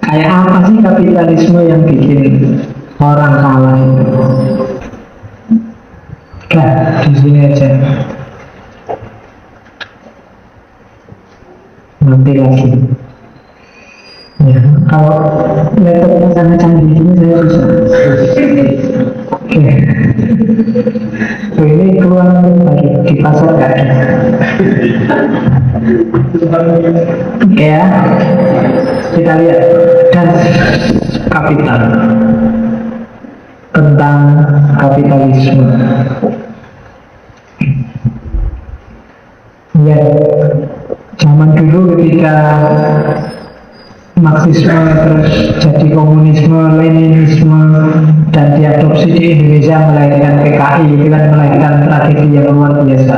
Kayak apa sih kapitalisme yang bikin orang kalah itu? Nah, di sini aja. Nanti lagi. Ya, kalau laptopnya sangat canggih ini saya susah. Oke. Ini keluaran baru di pasar nggak ada. Oke ya, kita lihat dan kapital, tentang kapitalisme. Ya, zaman dulu ketika Marxisme terus jadi komunisme, Leninisme, dan diadopsi di Indonesia melahirkan PKI, itu kan melahirkan tragedi yang luar biasa.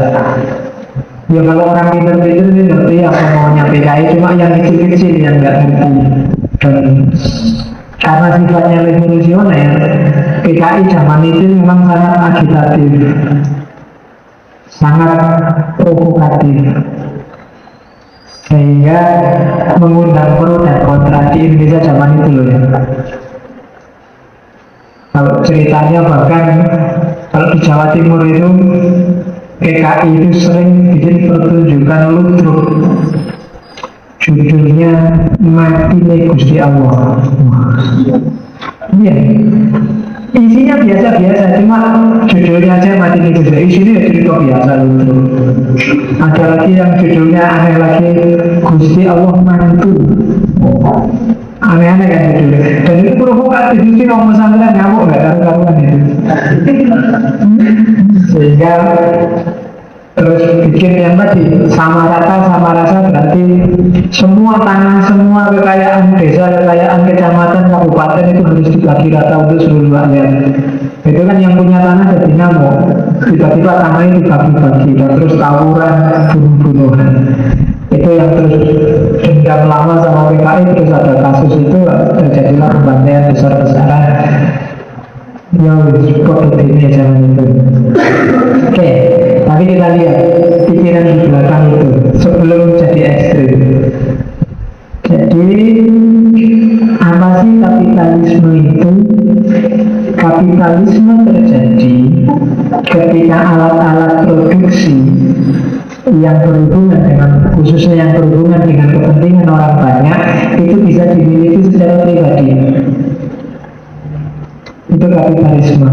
Ya kalau orang pintar-pintar ini ngerti apa maunya PKI, cuma yang kecil-kecil yang nggak ngerti. Dan karena sifatnya revolusioner, PKI zaman itu memang sangat agitatif, sangat provokatif, sehingga mengundang pro dan kontra di Indonesia zaman itu loh ya. Kalau ceritanya bahkan kalau di Jawa Timur itu PKI itu sering bikin pertunjukan ludruk, judulnya Mati Gusti Allah. Iya, isinya biasa-biasa, cuma judulnya aja Mati Gusti. Isinya ya cerita biasa ludruk. Ada lagi yang judulnya aneh lagi, Gusti Allah Mantu. Aneh-aneh kan judulnya. Dan itu provokatif, itu ngomong pesantren ngamuk gak karu-karuan itu. Sehingga terus bikin yang tadi sama rata sama rasa, berarti semua tanah, semua kekayaan desa, kekayaan kecamatan, kabupaten itu harus dibagi rata untuk seluruh rakyat. Itu kan yang punya tanah jadi ngamuk, tiba-tiba tanahnya dibagi-bagi dan terus tawuran, bunuh-bunuhan. Itu yang terus dendam lama sama PKI, terus ada kasus itu terjadilah pembantaian besar-besaran. Ya wis kode ini zaman itu. Oke, tapi kita lihat pikiran di belakang itu sebelum jadi ekstrim. Jadi apa sih kapitalisme itu? Kapitalisme terjadi ketika alat-alat produksi yang berhubungan dengan, khususnya yang berhubungan dengan kepentingan orang banyak, itu bisa dimiliki secara pribadi. Itu kapitalisme.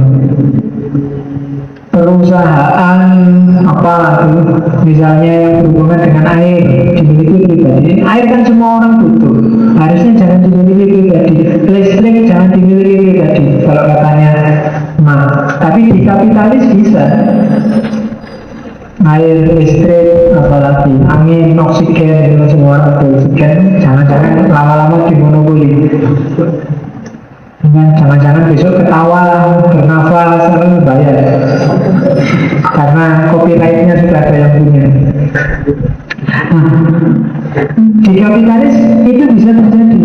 Perusahaan apa itu, misalnya yang berhubungan dengan air, dimiliki pribadi. Air kan semua orang butuh, harusnya jangan dimiliki pribadi. Listrik jangan dimiliki pribadi kalau katanya tapi di kapitalis bisa. Air, listrik, apalagi angin, oksigen, itu semua ada oksigen, jangan-jangan lama-lama dimonopoli. Jangan-jangan besok ketawa, bernafas, harus bayar karena copyrightnya sudah ada yang punya. Di kapitalis itu bisa terjadi.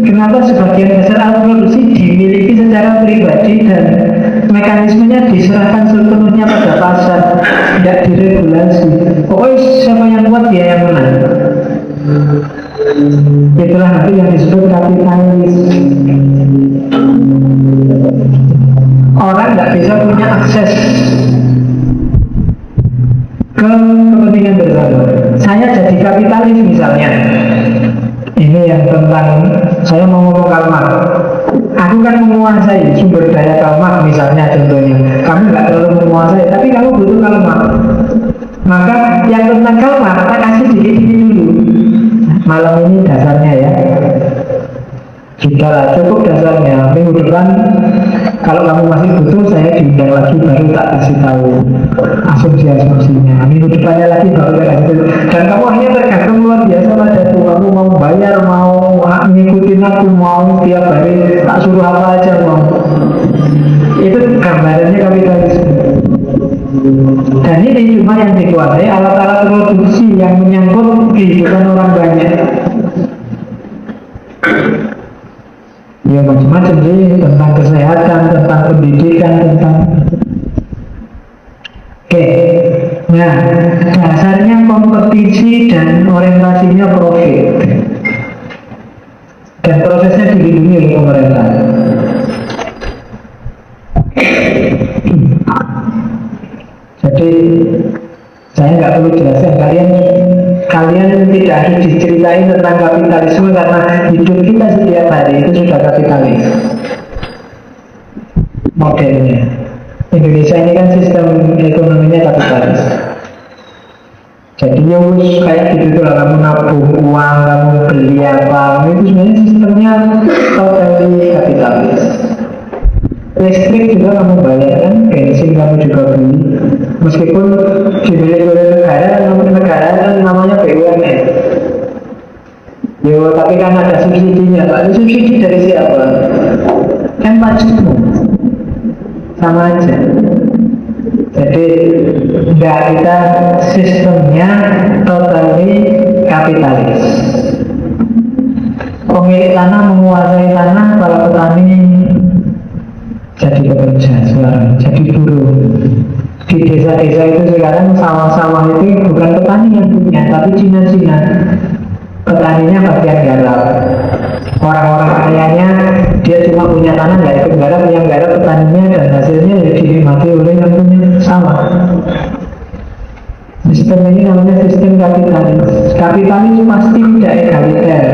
Kenapa sebagian besar alat produksi dimiliki secara pribadi dan mekanismenya diserahkan sepenuhnya pada pasar, tidak diregulasi. Pokoknya siapa yang kuat dia yang menang. Itulah nanti yang disebut kapitalis. Orang nggak bisa punya akses ke kepentingan bersama. Saya jadi kapitalis misalnya, ini yang tentang saya mau ngomong Karl Marx. Aku kan menguasai sumber daya Karl Marx misalnya, contohnya kamu nggak terlalu menguasai, tapi kamu butuh Karl Marx. Maka yang tentang Karl Marx kita kasih dikit-dikit dulu. Malam ini dasarnya ya, sudahlah cukup dasarnya. Minggu depan kalau kamu masih butuh, saya diundang lagi baru tak kasih tahu asumsi-asumsinya. Minggu depannya lagi baru tak kasih tahu. Dan kamu akhirnya tergantung luar biasa padaku. Kamu mau bayar, mau ngikutin aku, mau tiap hari tak suruh apa aja mau. Itu gambarannya kapitalisme. Dan ini cuma yang dikuasai alat-alat produksi yang menyangkut kehidupan orang banyak. Ya macam-macam sih, tentang kesehatan, tentang pendidikan, tentang nah dasarnya kompetisi dan orientasinya profit. dan prosesnya dilindungi oleh pemerintah. Jadi saya nggak perlu jelaskan, kalian tidak harus diceritain tentang kapitalisme karena hidup kita setiap hari itu sudah kapitalis modelnya. Indonesia ini kan sistem ekonominya kapitalis. Jadi ya kayak gitu tuh lah, kamu nabung uang, kamu beli apa, itu sebenarnya sistemnya totally kapitalis. Listrik juga kamu bayar kan, bensin kamu juga beli. Meskipun dibeli oleh negara, namun negara kan namanya BUMN. Yo, tapi kan ada subsidinya, Pak. Subsidi dari siapa? Kan pajakmu. Sama aja. Jadi enggak, kita sistemnya totally kapitalis. Pemilik tanah menguasai tanah, para petani jadi pekerja sekarang, jadi buruh. Di desa-desa itu sekarang sawah-sawah itu bukan petani yang punya, tapi Cina-Cina. Petaninya bagian garap. Orang-orang kayanya dia cuma punya tanah, nggak ikut garap, yang garap petaninya, dan hasilnya ya dinikmati oleh yang punya sawah. Sistem ini namanya sistem kapitalis. Kapitalis pasti tidak egaliter.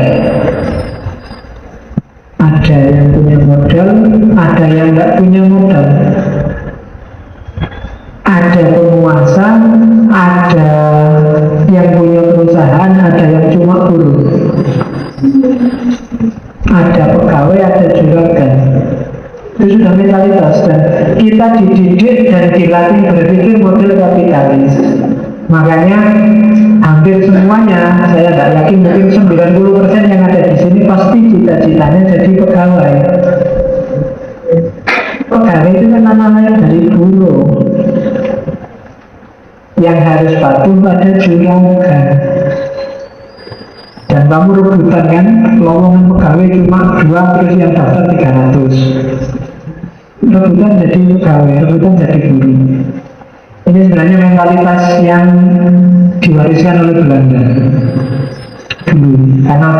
Ada yang punya modal, ada yang nggak punya modal. Ada penguasa, ada yang punya perusahaan, ada yang cuma buruh. Ada pegawai, ada juragan. Itu sudah mentalitas, dan kita dididik dan dilatih berpikir model kapitalis. Makanya hampir semuanya, saya tidak yakin, mungkin 90% yang ada di sini pasti cita-citanya jadi pegawai. Pegawai itu kan namanya dari buruh yang harus patuh pada juragan. Dan kamu rebutan kan, lowongan pegawai cuma 2, terus yang daftar 300. Rebutan jadi pegawai, rebutan jadi buruh. Ini sebenarnya mentalitas yang diwariskan oleh Belanda dulu. Karena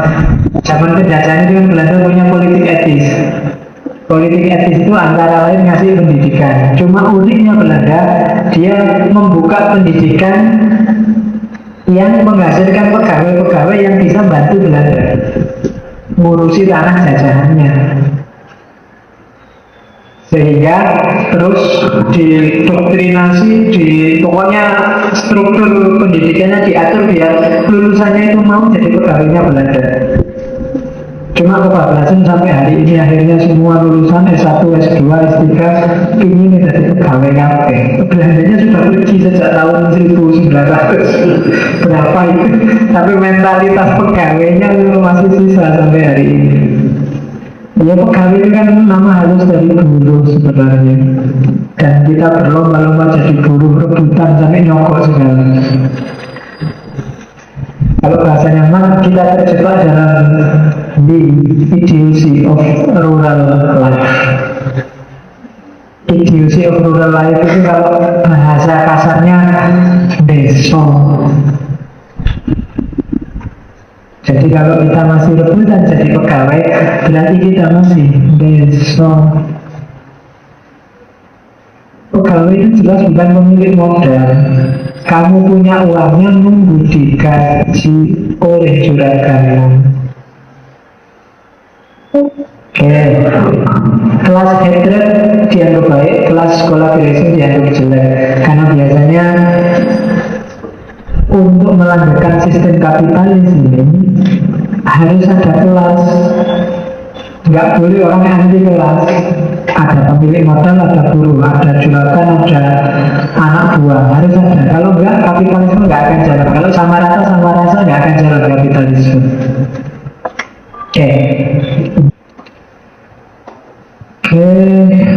zaman penjajahan itu kan Belanda punya politik etis. Politik etis itu antara lain ngasih pendidikan. Cuma uniknya Belanda, dia membuka pendidikan yang menghasilkan pegawai-pegawai yang bisa bantu Belanda ngurusi tanah jajahannya. Sehingga terus didoktrinasi, pokoknya struktur pendidikannya diatur biar lulusannya itu mau jadi pegawainya Belanda. Cuma kebablasan sampai hari ini, akhirnya semua lulusan S1, S2, S3 ingin jadi pegawai KP. Belandanya sudah pergi sejak tahun 1900 berapa itu, tapi mentalitas pegawainya masih sisa sampai hari ini. Ya, pegawai itu kan nama halus dari buruh sebenarnya, dan kita berlomba-lomba jadi buruh, rebutan sampai nyokok segala. Kalau bahasanya Marx, kita terjebak dalam the idiocy of rural life. Idiocy of rural life itu kalau bahasa kasarnya deso. Jadi kalau kita masih rebutan jadi pegawai, berarti kita masih deso. Pegawai itu jelas bukan pemilik modal. Kamu punya uangnya nunggu digaji oleh juragan. Oke. Kelas hatred dianggap baik, kelas collaboration dianggap jelek. Karena biasanya untuk melanjutkan sistem kapitalis ini harus ada kelas. Nggak boleh orang anti kelas. Ada pemilik modal, ada buruh, ada juragan, ada anak buah, harus ada. Kalau enggak, kapitalisme nggak akan jalan. Kalau sama rasa nggak akan jalan kapitalisme. Oke,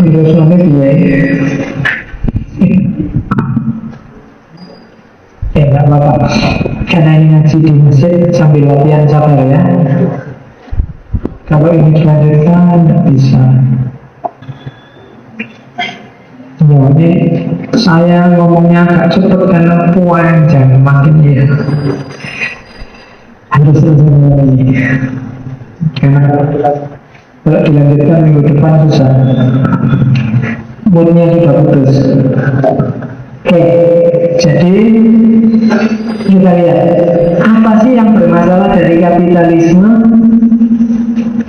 terus menit ya. Nggak apa-apa. Karena ini ngaji di masjid sambil latihan sabar ya. Kalau ini dilanjutkan, nggak bisa. Ya, ini saya ngomongnya agak cepat karena panjang, makin ya harus lagi. Karena kalau dilanjutkan minggu depan susah, moodnya sudah putus. Oke, jadi kita lihat apa sih yang bermasalah dari kapitalisme.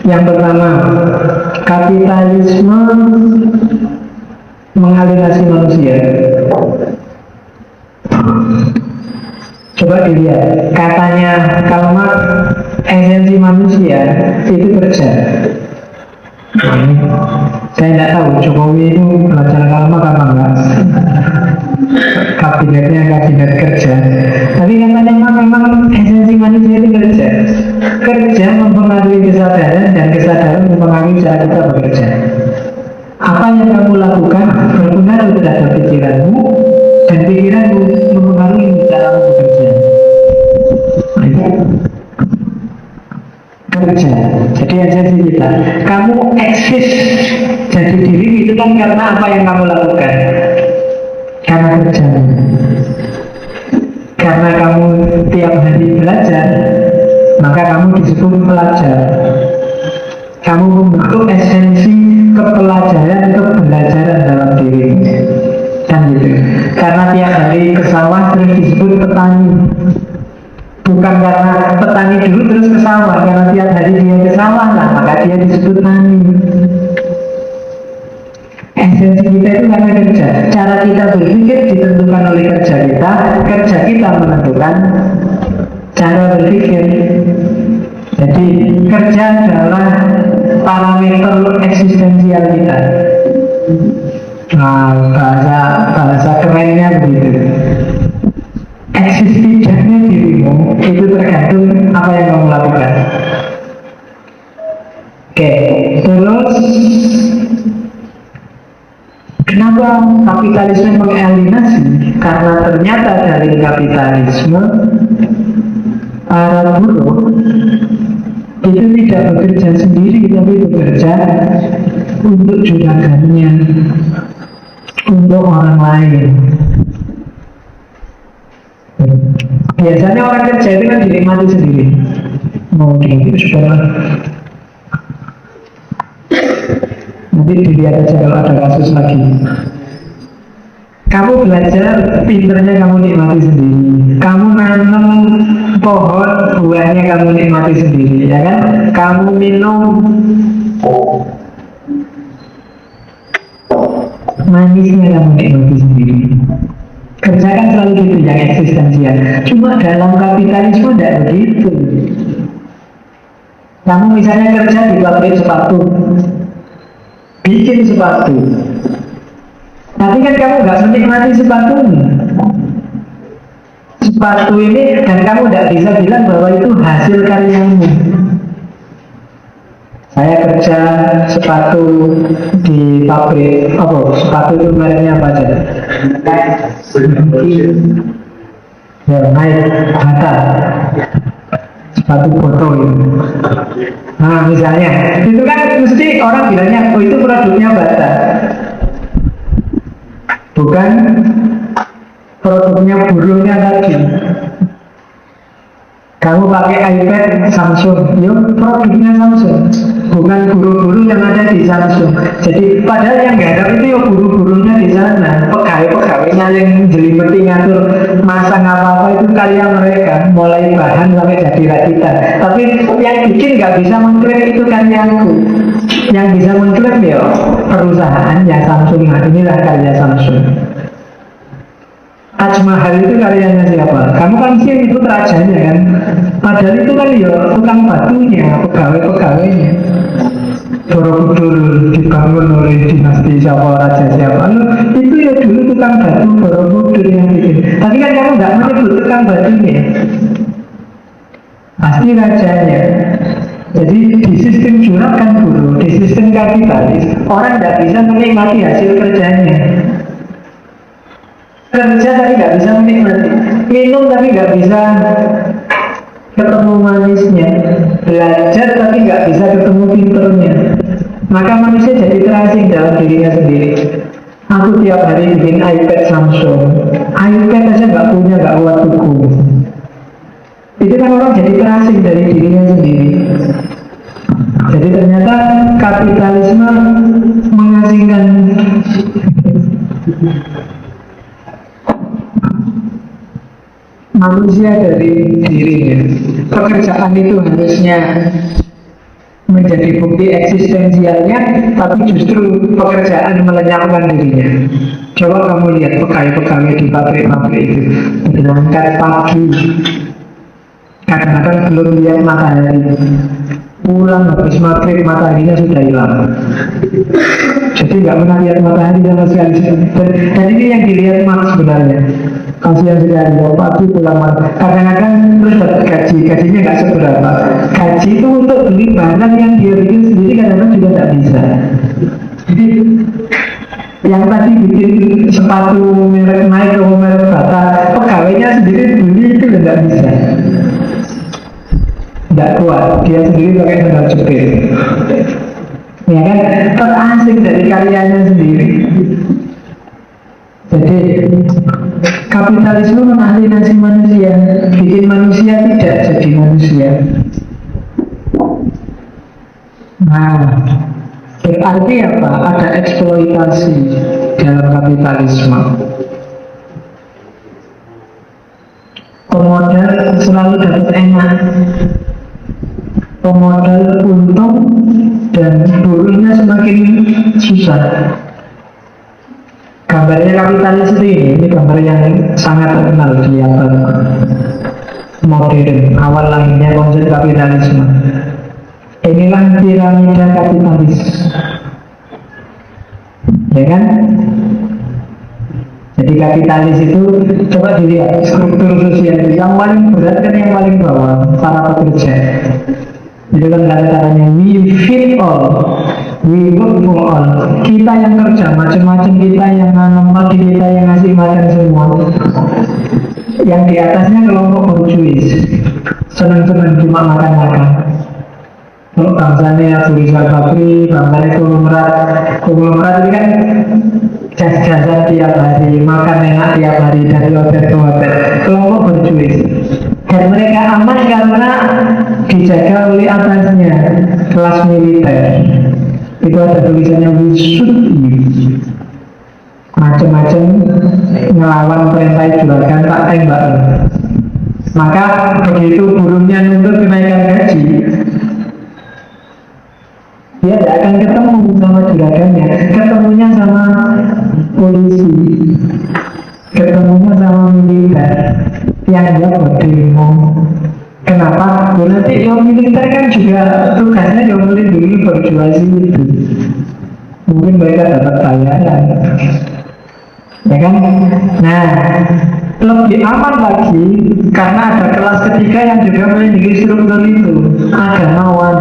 Yang pertama, kapitalisme mengalienasi manusia. Coba dilihat, katanya Karl Marx, esensi manusia itu kerja. Saya tidak tahu Jokowi itu belajar Karl Marx apa enggak. Kabinetnya kabinet kerja. Tapi katanya memang esensi manusia itu kerja. Kerja mempengaruhi kesadaran dan kesadaran mempengaruhi cara kita bekerja. Apa yang kamu lakukan berpengaruh terhadap pikiranmu dan pikiranmu mempengaruhi cara bekerja. Kerja. Jadi esensi kita. Kamu eksis jadi diri itu kan karena apa yang kamu lakukan. Karena kerja. Karena kamu tiap hari belajar, maka kamu disebut pelajar. Kamu membentuk esensi kepelajaran, kebelajaran dalam diri. Kan gitu. Karena tiap hari ke sawah terus disebut petani. Bukan karena petani dulu terus ke sawah, karena tiap hari dia ke sawah lah, maka dia disebut tani. Esensi kita itu karena kerja. Cara kita berpikir ditentukan oleh kerja kita menentukan cara berpikir. Jadi kerja adalah parameter eksistensial kita. Nah, bahasa kerennya begitu. Eksis tidaknya dirimu itu tergantung apa yang kamu lakukan. Oke, terus kenapa kapitalisme mengalienasi? Karena ternyata dari kapitalisme para buruh itu tidak bekerja sendiri, tapi bekerja untuk juragannya, untuk orang lain. Biasanya orang kerja itu kan dinikmati sendiri. Mau gitu sudah. Nanti dilihat aja kalau ada kasus lagi. Kamu belajar, pinternya kamu nikmati sendiri. Kamu nanam pohon, buahnya kamu nikmati sendiri, ya kan? Kamu minum, manisnya kamu nikmati sendiri. Kerja kan selalu gitu, yang eksistensial. Cuma dalam kapitalisme tidak begitu. Kamu misalnya kerja di pabrik sepatu, bikin sepatu, tapi kan kamu nggak menikmati sepatunya. Sepatu ini, dan kamu tidak bisa bilang bahwa itu hasil karyamu. Saya kerja sepatu di pabrik, sepatu itu mereknya apa aja? Ya, naik Bata, sepatu foto itu. Nah misalnya, itu kan mesti orang bilangnya, oh itu produknya Bata, bukan produknya buruhnya tadi. Kamu pakai iPad Samsung, yuk produknya Samsung, bukan guru-guru yang ada di Samsung. Jadi padahal yang garap itu ya guru-gurunya di sana, pegawai-pegawainya yang jelimeti ngatur masang apa-apa itu karya mereka, mulai bahan sampai jadi rakitan. Tapi yang bikin nggak bisa mengklaim itu karyaku. Yang bisa mengklaim ya perusahaan ya Samsung. Nah, inilah karya Samsung. Taj Mahal itu karyanya siapa? Kamu kan sih itu rajanya kan. Padahal itu kan ya tukang batunya, pegawai-pegawainya. Borobudur dibangun oleh dinasti siapa, raja siapa. Itu ya dulu tukang batu Borobudur yang bikin. Tapi kan kamu nggak menyebut tukang batunya, pasti rajanya. Jadi di sistem juragan buruh, di sistem kapitalis, orang nggak bisa menikmati hasil kerjanya. Kerja tapi nggak bisa menikmati, minum tapi nggak bisa ketemu manisnya, belajar tapi nggak bisa ketemu pinternya. Maka manusia jadi terasing dalam dirinya sendiri. Aku tiap hari bikin iPad Samsung, iPad aja nggak punya, nggak kuat tuku. Itu kan orang jadi terasing dari dirinya sendiri. Jadi ternyata kapitalisme mengasingkan manusia dari dirinya. Pekerjaan itu harusnya menjadi bukti eksistensialnya, tapi justru pekerjaan melenyapkan dirinya. Coba kamu lihat pegawai-pegawai di pabrik-pabrik itu berangkat pagi, kadang-kadang belum lihat matahari, pulang habis maghrib mataharinya sudah hilang. Jadi nggak pernah lihat matahari sama sekali. Dan ini yang dilihat Marx sebenarnya. Kasihan sekali, kalau pagi pulang malam. Kadang-kadang terus dapat gajinya nggak seberapa. Gaji itu untuk beli barang yang dia bikin sendiri kadang-kadang juga nggak bisa. Jadi yang tadi bikin sepatu merek Nike atau merek Bata, pegawainya sendiri beli itu nggak bisa. Nggak kuat, dia sendiri pakai sandal jepit. Ya kan, terasing dari karyanya sendiri. Jadi kapitalisme mengalienasi manusia, bikin manusia tidak jadi manusia. Nah, berarti apa? Ada eksploitasi dalam kapitalisme. Pemodal selalu dapat enak, pemodal untung, dan buruhnya semakin susah. Gambarnya kapitalis ini gambar yang sangat terkenal di abad modern, awal lahirnya konsep kapitalisme. Inilah piramida kapitalis, ya kan? Jadi kapitalis itu coba dilihat struktur sosial yang paling berat kan yang paling bawah, para pekerja. Itu kan caranya we fit all, we work for all. Kita yang kerja macam-macam, kita yang nanam padi, kita yang ngasih makan semua. Yang di atasnya kelompok borjuis, senang-senang cuma makan-makan. Kalau bangsanya tulisan pabrik, bangsanya konglomerat ini kan jas-jasan tiap hari, makan enak tiap hari dari hotel ke hotel. Kelompok borjuis. Dan mereka aman karena dijaga oleh atasnya, kelas militer. Itu ada tulisannya we shoot you. Macam-macam ngelawan perintah juragan tak tembak. Maka begitu buruhnya nuntut kenaikan gaji, dia tidak akan ketemu sama juragannya, ketemunya sama polisi, ketemunya sama militer yang dia berdemo. Kenapa? Nanti yang militer kan juga tugasnya yang melindungi berjuasi itu. Mungkin mereka dapat bayaran, ya kan? Nah, lebih aman lagi karena ada kelas ketiga yang juga melindungi struktur itu, agamawan.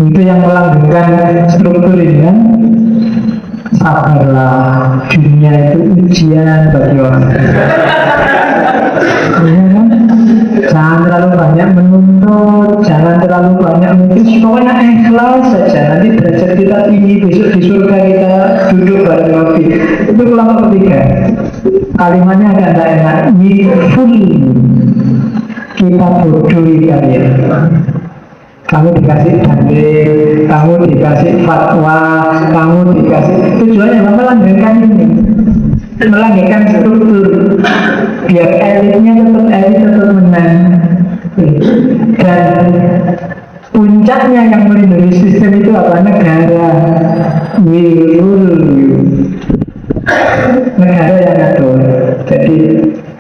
Itu yang melanggengkan struktur ini kan. Sabarlah, dunia itu ujian bagi orang. Ya kan? Jangan terlalu banyak menuntut, jangan terlalu banyak mungkin, pokoknya ikhlas saja. Nanti derajat kita tinggi, besok di surga kita duduk bareng Nabi. Itu kelompok ketiga. Kalimatnya agak tidak enak. Full, kita bodohi kalian. Kamu dikasih dalil, kamu dikasih fatwa, kamu dikasih, tujuannya melanggengkan ini, melanggengkan struktur biar elitnya tetap menang. Dan puncaknya yang melindungi sistem itu apa? Negara will rule you. Negara yang ngatur. Jadi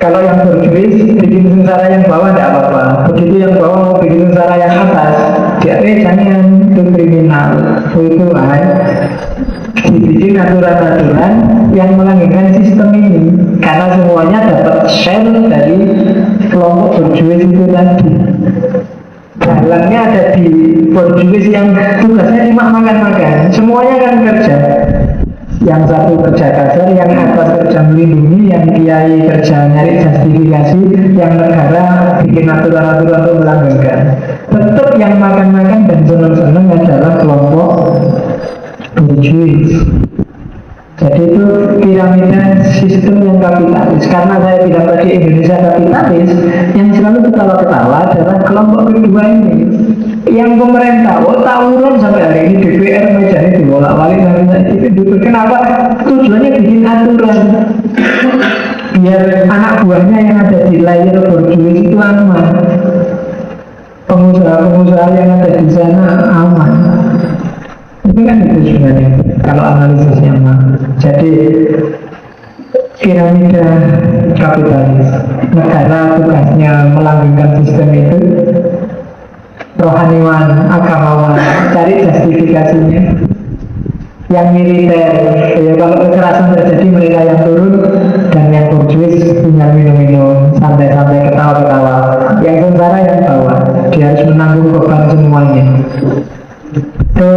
kalau yang berjuis bikin sengsara yang bawah tidak apa-apa. Begitu yang bawah mau bikin sengsara yang atas, dia jangan, itu kriminal. Itu dibikin aturan-aturan yang melanggengkan sistem ini, karena semuanya dapat share dari kelompok berjuis itu tadi. Dalangnya ada di borjuis yang tugasnya cuma makan-makan, semuanya kan kerja. Yang satu kerja kasar, yang atas kerja melindungi, yang kiai kerja nyari justifikasi, yang negara bikin aturan-aturan untuk melanggengkan. Tetap yang makan-makan dan senang-senang adalah kelompok borjuis. Jadi itu piramida sistem yang kapitalis. Karena saya bilang tadi Indonesia kapitalis, yang selalu ketawa-ketawa adalah kelompok kedua ini. yang pemerintah, tawuran sampai hari ini DPR mejanya dibolak-balik itu dulu. Kenapa? Tujuannya bikin aturan biar anak buahnya yang ada di layar berjuang itu aman, pengusaha-pengusaha yang ada di sana aman. Itu kan itu sebenarnya kalau analisisnya mah. Jadi piramida kapitalis, negara tugasnya melanggengkan sistem itu, rohaniwan, agamawan cari justifikasinya. Yang militer, ya kalau kekerasan terjadi mereka yang turun, dan yang borjuis tinggal minum-minum, santai-santai, ketawa-ketawa. Yang sengsara yang bawah, dia harus menanggung beban semuanya. Itu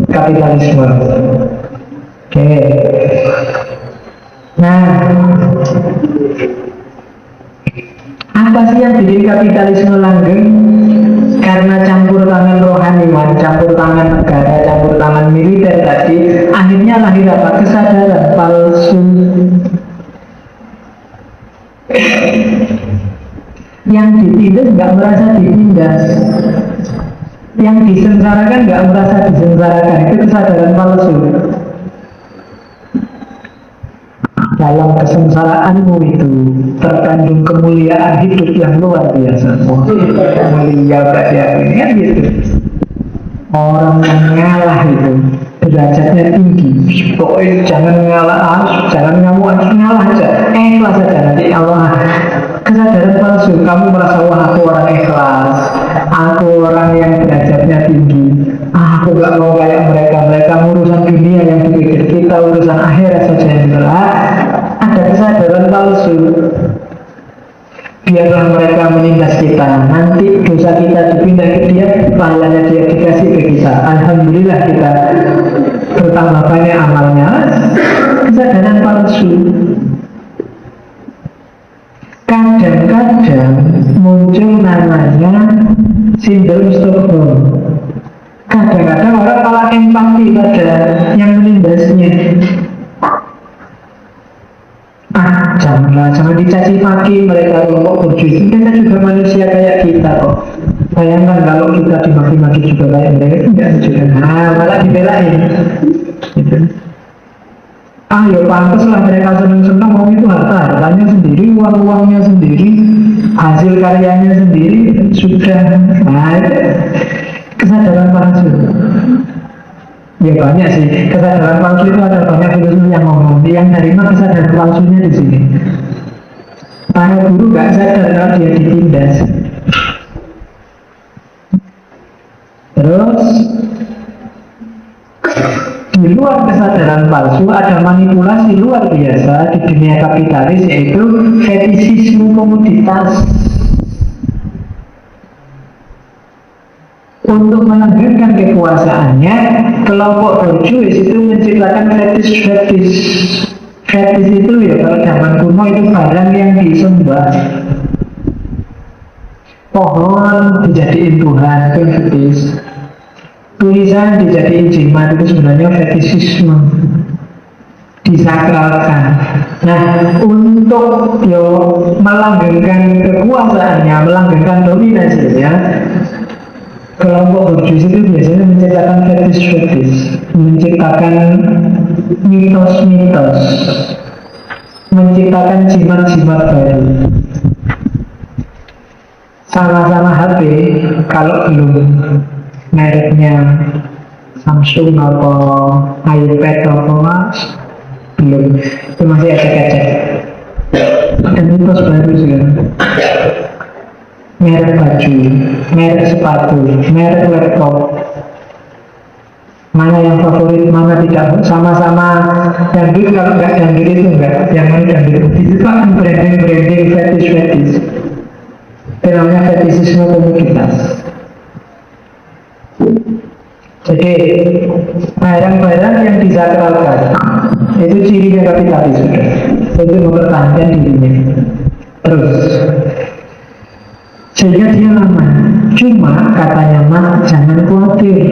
kapitalisme. Oke. Nah, apa sih yang bikin kapitalisme langgeng? Karena campur tangan rohaniwan, campur tangan negara, campur tangan militer tadi, akhirnya lahir apa? Kesadaran palsu. Yang ditindas nggak merasa ditindas, yang disengsarakan nggak merasa disengsarakan. Itu kesadaran palsu. Dalam kesengsaraanmu itu terkandung kemuliaan hidup yang luar biasa. Mulia berarti ini kan gitu. Orang yang ngalah itu derajatnya tinggi. Pokoknya jangan ngalah, jangan kamu ngalah aja, ikhlas aja nanti Allah. Kesadaran palsu, kamu merasa wah aku orang ikhlas, aku orang yang derajatnya tinggi, aku gak mau kayak mereka urusan dunia yang dipikir, kita urusan akhirat saja yang berat. Ada kesadaran palsu. Biarlah mereka menindas kita, nanti dosa kita dipindah ke dia, pahalanya dia dikasih ke kita. Alhamdulillah kita bertambah banyak amalnya. Kesadaran palsu. Kadang-kadang muncul namanya sindrom Stockholm. Kadang-kadang orang malah empati pada yang menindasnya. Jangan dicaci maki mereka kelompok berjuang. Mereka juga manusia kayak kita kok. Bayangkan kalau kita dimaki-maki juga kayak mereka, itu enggak juga. Malah dibelain. Gitu. Ya pantas lah mereka senang-senang, mau itu hartanya sendiri, uang-uangnya sendiri, hasil karyanya sendiri, sudah. Itu kesadaran palsu. Ya banyak sih, kesadaran palsu itu ada banyak filosofi yang ngomong. Yang nerima kesadaran palsunya di sini. Para guru gak sadar kalau dia ditindas. Terus di luar kesadaran palsu ada manipulasi luar biasa di dunia kapitalis, yaitu fetisisme komoditas. Untuk melanggengkan kekuasaannya, kelompok borjuis itu menciptakan fetish. Fetish itu ya kalau zaman kuno itu barang yang disembah. Pohon dijadiin Tuhan, itu fetish. Tulisan dijadiin jimat, itu sebenarnya fetishisme. Disakralkan. Nah, untuk melanggengkan kekuasaannya, melanggengkan dominasinya, kelompok borjuis itu biasanya menciptakan fetish, menciptakan mitos-mitos, menciptakan jimat-jimat baru. Sama-sama HP, kalau belum mereknya Samsung atau iPad atau belum, itu masih ecek-ecek. Ada mitos baru sekarang. Merek baju, merek sepatu, merek laptop, mana yang favorit, mana tidak, sama-sama dangdut. Kalau nggak dangdut itu enggak, yang mana dangdut itu kan branding fetish. Itu namanya fetishisme komoditas. Jadi barang-barang yang disakralkan itu cirinya kapitalis, itu mempertahankan dirinya terus. Sehingga dia lama. Cuma katanya Marx, jangan khawatir,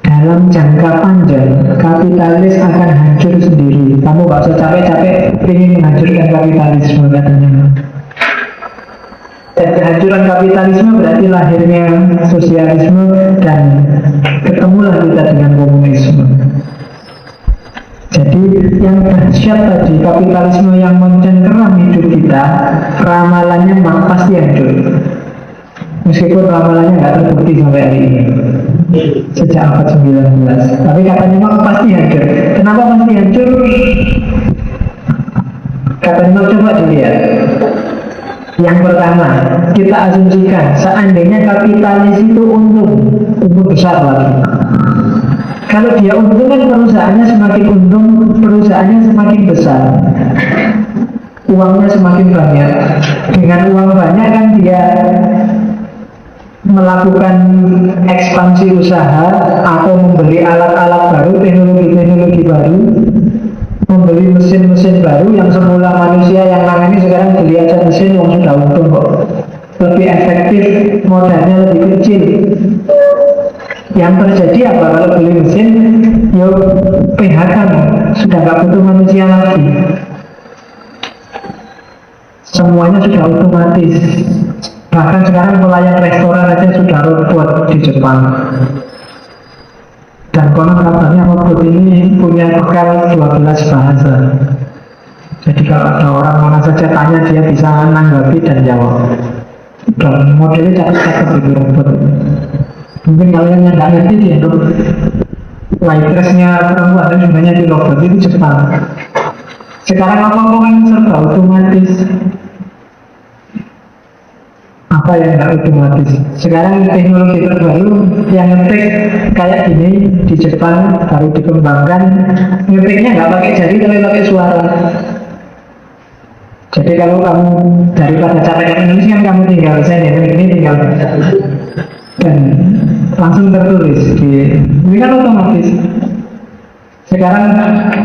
dalam jangka panjang kapitalis akan hancur sendiri. Kamu gak usah capek-capek ingin menghancurkan kapitalisme, katanya. Dan kehancuran kapitalisme berarti lahirnya sosialisme dan ketemulah kita dengan komunisme. Jadi yang dahsyat tadi, kapitalisme yang mencengkeram hidup kita, ramalannya pasti hancur. Meskipun ramalannya nggak terbukti sampai hari ini, sejak abad 19. Tapi katanya pasti hancur. Kenapa pasti hancur? Katanya coba dilihat. Yang pertama, kita asumsikan seandainya kapitalis itu untung besar lagi. Kalau dia untung kan perusahaannya semakin untung, perusahaannya semakin besar, uangnya semakin banyak. Dengan uang banyak kan dia melakukan ekspansi usaha atau membeli alat-alat baru, teknologi-teknologi baru, membeli mesin-mesin baru yang semula manusia yang nangani sekarang beli aja mesin yang sudah untung kok. Lebih efektif, modalnya lebih kecil. Yang terjadi apa kalau beli mesin? Yo PHK, sudah nggak butuh manusia lagi. Semuanya sudah otomatis. Bahkan sekarang pelayan restoran aja sudah robot di Jepang. Dan konon kabarnya robot ini punya bekal 12 bahasa. Jadi kalau ada orang mana saja tanya dia bisa nanggapi dan jawab. Dan modelnya cakep-cakep itu robot. Mungkin kalian yang nggak ngerti dia untuk waitressnya perempuan dan sebenarnya di robot itu Jepang. Sekarang apa-apa kan serba otomatis. Apa yang nggak otomatis? Sekarang teknologi terbaru yang ngetik kayak gini di Jepang baru dikembangkan. Ngetiknya nggak pakai jari tapi pakai suara. Jadi kalau kamu daripada capek menulis kan kamu tinggal send ini tinggal dan langsung tertulis ini kan otomatis. Sekarang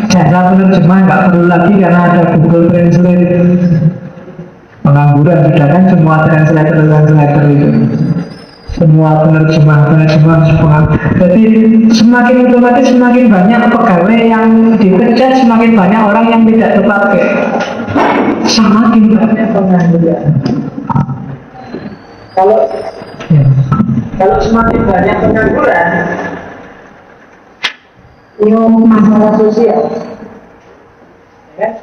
jasa penerjemah nggak perlu lagi karena ada Google Translate. Pengangguran sudah kan semua translator itu, semua penerjemah semua. Jadi semakin otomatis semakin banyak pegawai yang dipecat, semakin banyak orang yang tidak terpakai, semakin banyak pengangguran. Kalau semakin banyak pengangguran, ini masalah sosial. Ya?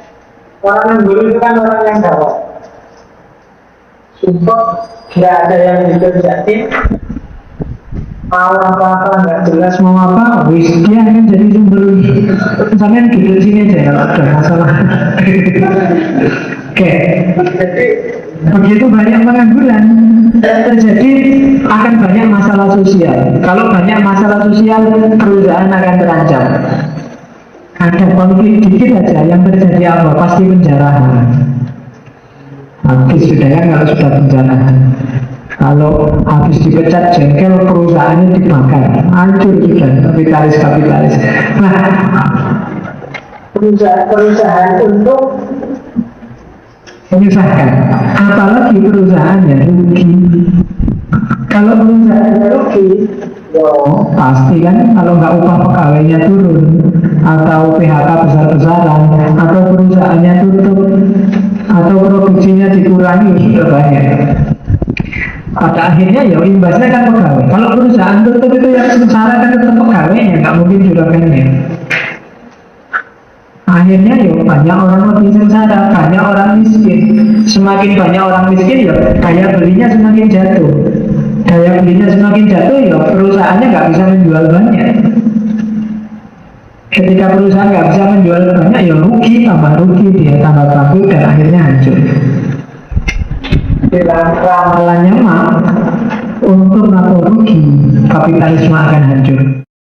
Orang nganggur itu kan orang yang gawat. Sumpah, nggak ada yang dikerjain, mau apa-apa nggak jelas mau apa, wis dia kan jadi sumber. Misalnya duduk sini aja kalau ada masalah. Oke, jadi begitu banyak pengangguran terjadi akan banyak masalah sosial. Kalau banyak masalah sosial, perusahaan akan terancam. Ada konflik dikit aja yang terjadi apa? Pasti penjarahan. Habis sudah kan kalau sudah penjarahan. Kalau habis dipecat jengkel, perusahaannya dibakar, hancur sudah kapitalis. Nah, perusahaan untuk menyusahkan, apalagi perusahaannya rugi. Kalau perusahaannya rugi, pasti kan kalau nggak upah pegawainya turun, atau PHK besar-besaran, atau perusahaannya tutup, atau produksinya dikurangi sudah banyak. Pada akhirnya ya imbasnya kan pegawai. Kalau perusahaan tutup itu yang sengsara kan tetap pegawainya, nggak mungkin juragannya. Akhirnya ya banyak orang lebih sengsara, banyak orang miskin. Semakin banyak orang miskin ya daya belinya semakin jatuh. Daya belinya semakin jatuh ya perusahaannya nggak bisa menjual banyak. Ketika perusahaan nggak bisa menjual banyak ya rugi, tambah rugi, dia tambah bangkrut dan akhirnya hancur. Ramalannya mah untung atau rugi, kapitalisme akan hancur.